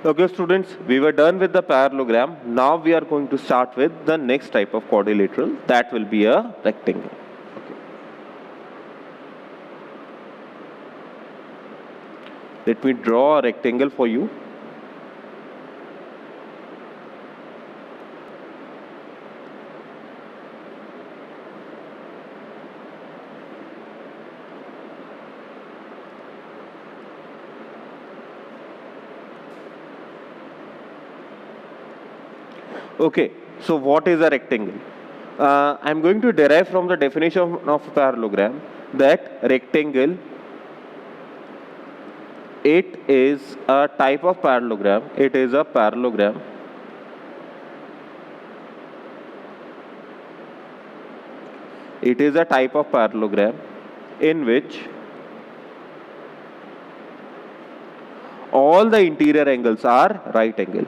Okay, students, we were done with the parallelogram. Now we are going to start with the next type of quadrilateral. That will be a rectangle. Okay. Let me draw a rectangle for you. Okay, so what is a rectangle? I'm going to derive from the definition of parallelogram that rectangle, it is a type of parallelogram. It is a parallelogram it is a type of parallelogram in which all the interior angles are right angle.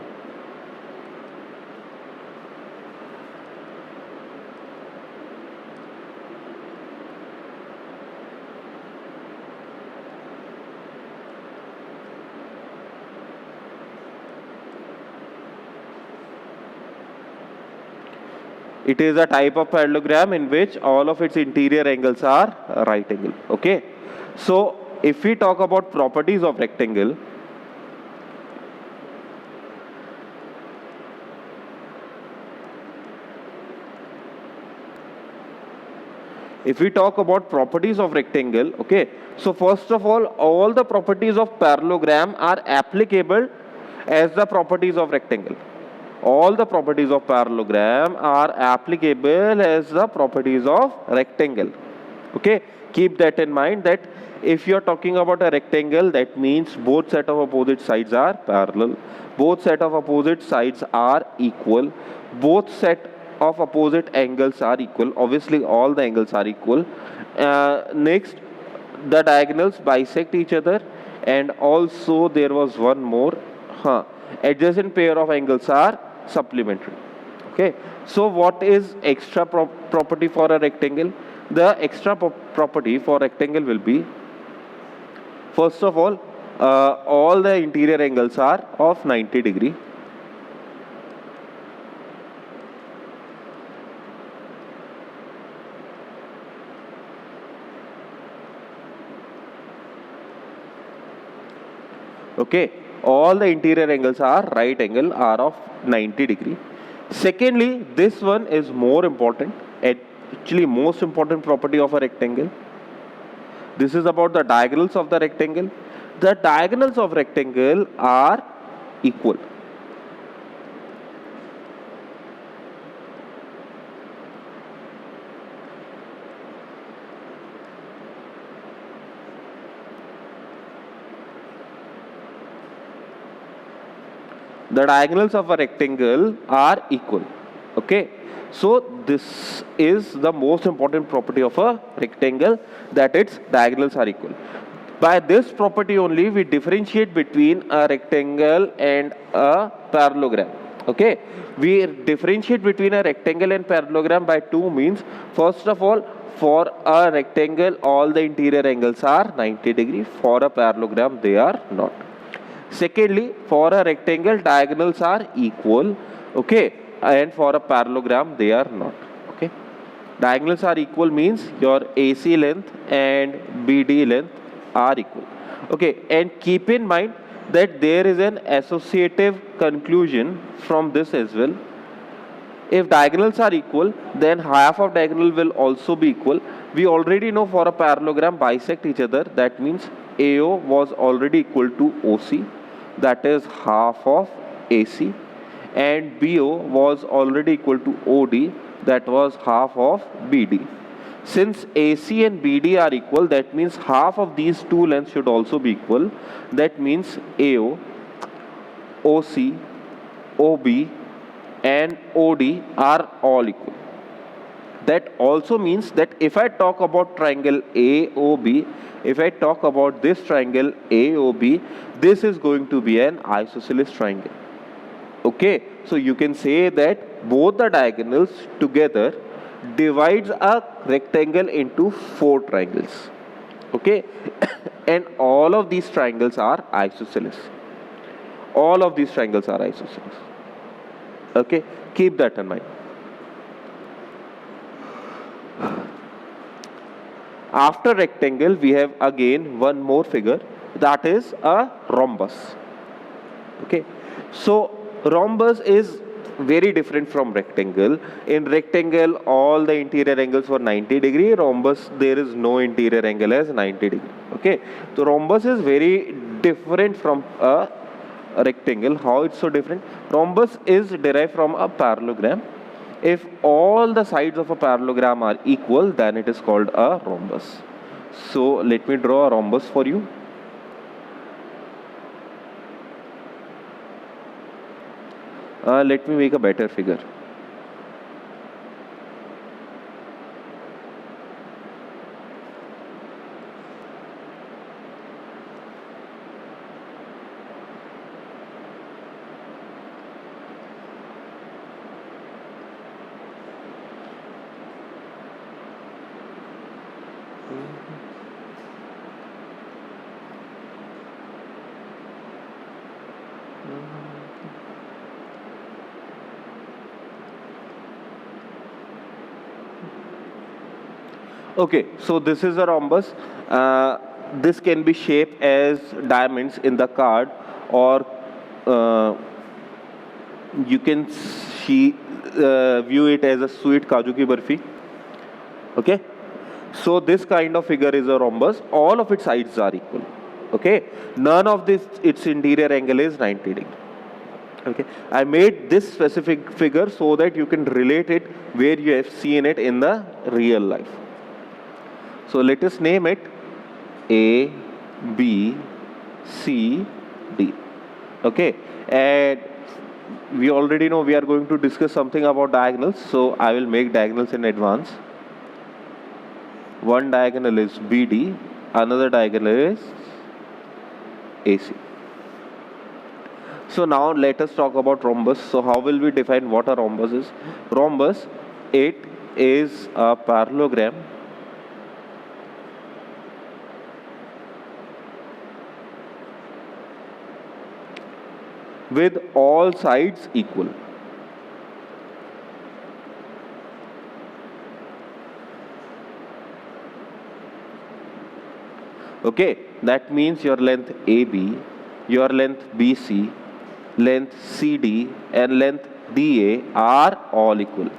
It is a type of parallelogram in which all of its interior angles are right angle. Okay. So if we talk about properties of rectangle, okay, so first of all the properties of parallelogram are applicable as the properties of rectangle. All the properties of parallelogram are applicable as the properties of rectangle. Okay, keep that in mind, that if you are talking about a rectangle, that means both set of opposite sides are parallel, both set of opposite sides are equal, both set of opposite angles are equal. Obviously all the angles are equal. Next, the diagonals bisect each other, and also there was one more, adjacent pair of angles are supplementary. Okay, so what is extra property for a rectangle? The extra property for rectangle will be, first of all the interior angles are of 90 degree. Okay, all the interior angles are right angle, are of 90 degree. Secondly, this one is more important, actually most important property of a rectangle. This is about the diagonals of the rectangle. The diagonals of rectangle are equal. The diagonals of a rectangle are equal. Okay, so this is the most important property of a rectangle, that its diagonals are equal. By this property only we differentiate between a rectangle and a parallelogram. Okay, we differentiate between a rectangle and parallelogram by two means. First of all, for a rectangle all the interior angles are 90 degree, for a parallelogram they are not. Secondly, for a rectangle diagonals are equal, okay, and for a parallelogram they are not. Okay, diagonals are equal means your AC length and BD length are equal. Okay, and keep in mind that there is an associative conclusion from this as well. If diagonals are equal, then half of diagonal will also be equal. We already know for a parallelogram bisect each other, that means AO was already equal to OC, that is half of AC, and BO was already equal to OD, that was half of BD. Since AC and BD are equal, that means half of these two lengths should also be equal. That means AO, OC, OB and OD are all equal. That also means that if I talk about triangle AOB, if I talk about this triangle AOB, this is going to be an isosceles triangle. Okay, so you can say that both the diagonals together divides a rectangle into 4 triangles. Okay, and all of these triangles are isosceles. All of these triangles are isosceles. Okay, keep that in mind. After rectangle, we have again one more figure, that is a rhombus. Okay, so rhombus is very different from rectangle. In rectangle, all the interior angles were 90 degree. Rhombus, there is no interior angle as 90 degree. Okay, so rhombus is very different from a rectangle. How it's so different? Rhombus is derived from a parallelogram. If all the sides of a parallelogram are equal, then it is called a rhombus. So let me draw a rhombus for you. Let me make a better figure. Okay, so this is a rhombus. This can be shaped as diamonds in the card, or you can view it as a sweet kaju ki barfi. Okay, so this kind of figure is a rhombus. All of its sides are equal. Okay, none of this its interior angle is 90 degree. Okay, I made this specific figure so that you can relate it where you have seen it in the real life. So let us name it A, B, C, D. Okay, and we already know we are going to discuss something about diagonals, so I will make diagonals in advance. One diagonal is BD, another diagonal is AC. So now let us talk about rhombus. So how will we define what a rhombus is? Rhombus, it is a parallelogram with all sides equal. Okay, that means your length AB, your length BC, length CD, and length DA are all equal.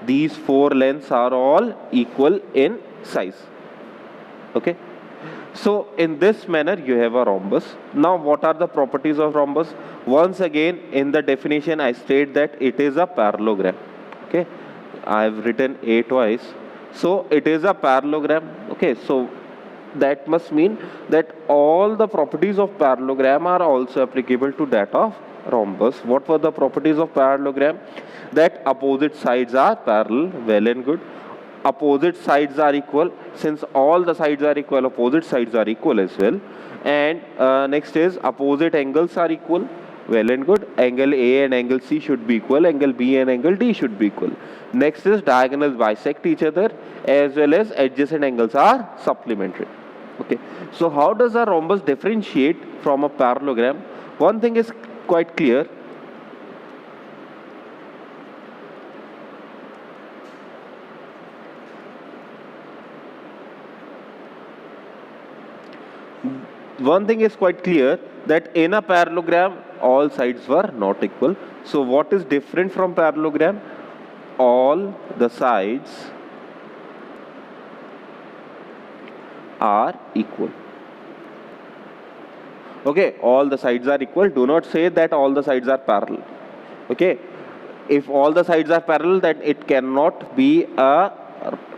These four lengths are all equal in size. Okay, so in this manner you have a rhombus. Now what are the properties of rhombus? Once again, in the definition I state that it is a parallelogram. Okay, I have written A twice, so it is a parallelogram. Okay, so that must mean that all the properties of parallelogram are also applicable to that of rhombus. What were the properties of parallelogram? That opposite sides are parallel, well and good. Opposite sides are equal. Since all the sides are equal, opposite sides are equal as well. And next is opposite angles are equal. Well and good. Angle A and angle C should be equal. Angle B and angle D should be equal. Next is diagonals bisect each other, as well as adjacent angles are supplementary. Okay, so how does a rhombus differentiate from a parallelogram? One thing is quite clear. One thing is quite clear, that in a parallelogram all sides were not equal. So what is different from parallelogram? All the sides are equal. Okay, all the sides are equal. Do not say that all the sides are parallel. Okay, if all the sides are parallel, then it cannot be a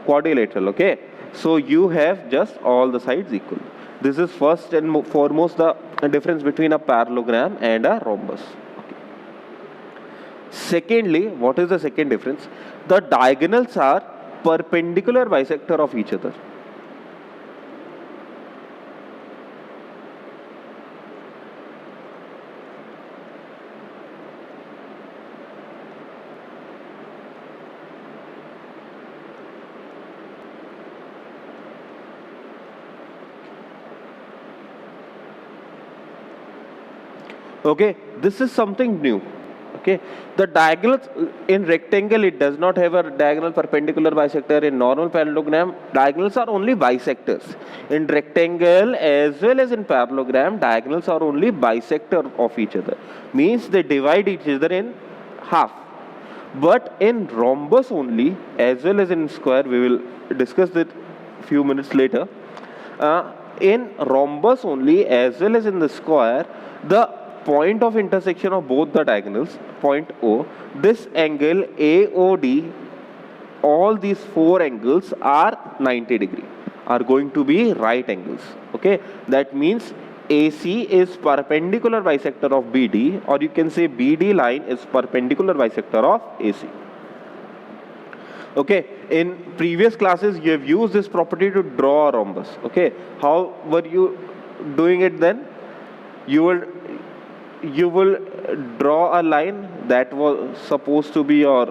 quadrilateral. Okay, so you have just all the sides equal. This is first and foremost the difference between a parallelogram and a rhombus. Okay. Secondly, what is the second difference? The diagonals are perpendicular bisector of each other. Okay, this is something new. Okay, the diagonals in rectangle, it does not have a diagonal perpendicular bisector. In normal parallelogram, diagonals are only bisectors. In rectangle as well as in parallelogram, diagonals are only bisector of each other. Means they divide each other in half. But in rhombus only, as well as in square, we will discuss that few minutes later. In rhombus only, as well as in the square, the point of intersection of both the diagonals, point O, this angle AOD, all these four angles are 90 degree, are going to be right angles. Okay, that means AC is perpendicular bisector of BD, or you can say BD line is perpendicular bisector of AC. Okay, in previous classes you have used this property to draw a rhombus. Okay, how were you doing it then? You will draw a line that was supposed to be your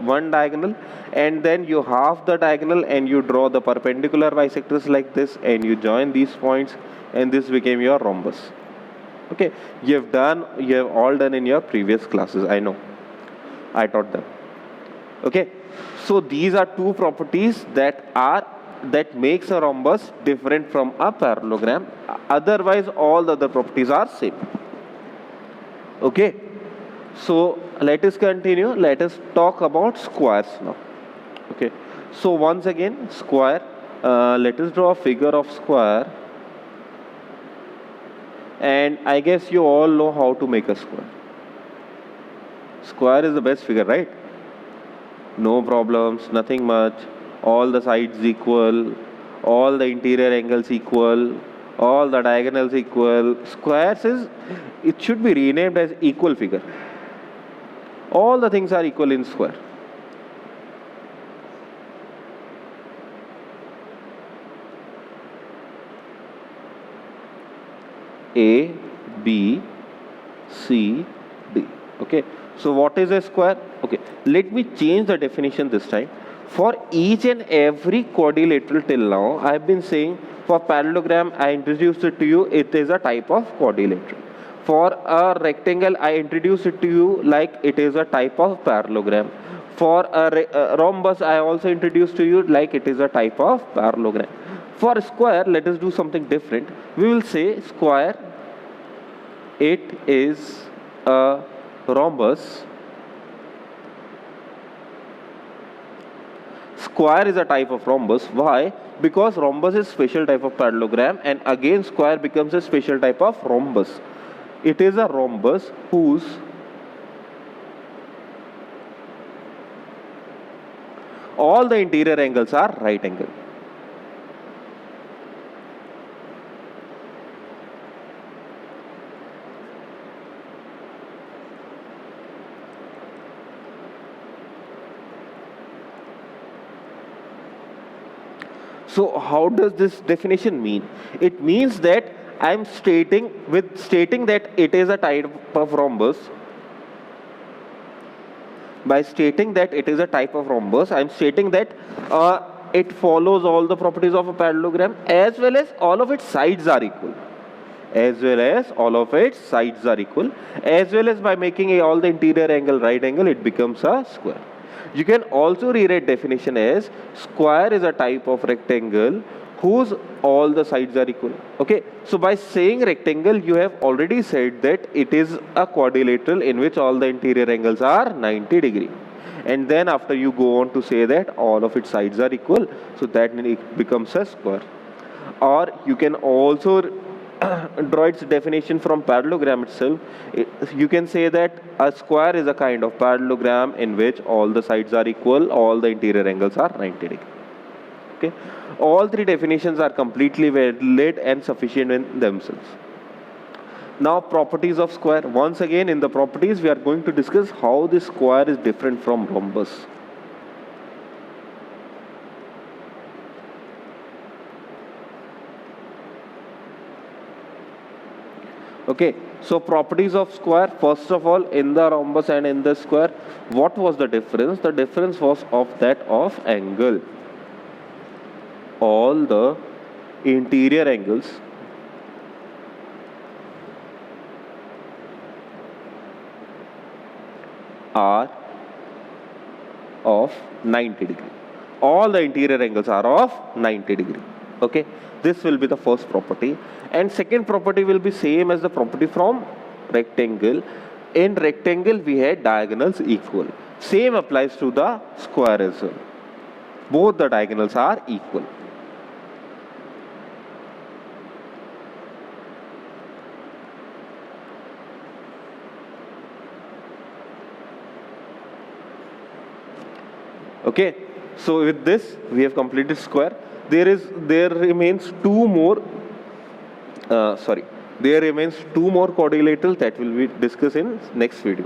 one diagonal, and then you half the diagonal and you draw the perpendicular bisectors like this, and you join these points, and this became your rhombus. Okay, you have all done in your previous classes. I know, I taught them. Okay, so these are two properties that makes a rhombus different from a parallelogram. Otherwise, all the other properties are same. Okay, so let us continue. Let us talk about squares now. Okay, so once again, square. Let us draw a figure of square. And I guess you all know how to make a square. Square is the best figure, right? No problems, nothing much. All the sides equal, all the interior angles equal, all the diagonals equal. Squares it should be renamed as equal figure. All the things are equal in square. A, B, C, D. Okay, so what is a square? Okay, let me change the definition this time. For each and every quadrilateral till now, I have been saying for parallelogram, I introduced it to you, it is a type of quadrilateral. For a rectangle, I introduced it to you like it is a type of parallelogram. For a rhombus, I also introduced to you like it is a type of parallelogram. For square, let us do something different. We will say square, it is a rhombus. Square is a type of rhombus. Why? Because rhombus is special type of parallelogram, and again square becomes a special type of rhombus. It is a rhombus whose all the interior angles are right angle. So how does this definition mean? It means that I am stating that it is a type of rhombus. By stating that it is a type of rhombus, I am stating that it follows all the properties of a parallelogram, as well as all of its sides are equal. As well as all of its sides are equal. As well as by making all the interior angle right angle, it becomes a square. You can also rewrite definition as square is a type of rectangle whose all the sides are equal. Okay, so by saying rectangle, you have already said that it is a quadrilateral in which all the interior angles are 90 degree. And then after you go on to say that all of its sides are equal, so that it becomes a square. Or you can also draw its definition from parallelogram itself. You can say that a square is a kind of parallelogram in which all the sides are equal, all the interior angles are 90 degree. Okay, all three definitions are completely valid and sufficient in themselves. Now properties of square. Once again, in the properties we are going to discuss how this square is different from rhombus. Okay, so properties of square. First of all, in the rhombus and in the square, what was the difference? The difference was of that of angle. All the interior angles are of 90 degree. All the interior angles are of 90 degree. Okay, this will be the first property, and second property will be same as the property from rectangle. In rectangle we had diagonals equal. Same applies to the square as well. Both the diagonals are equal. Okay, so with this we have completed square. There remains two more quadrilaterals that will be discussed in next video.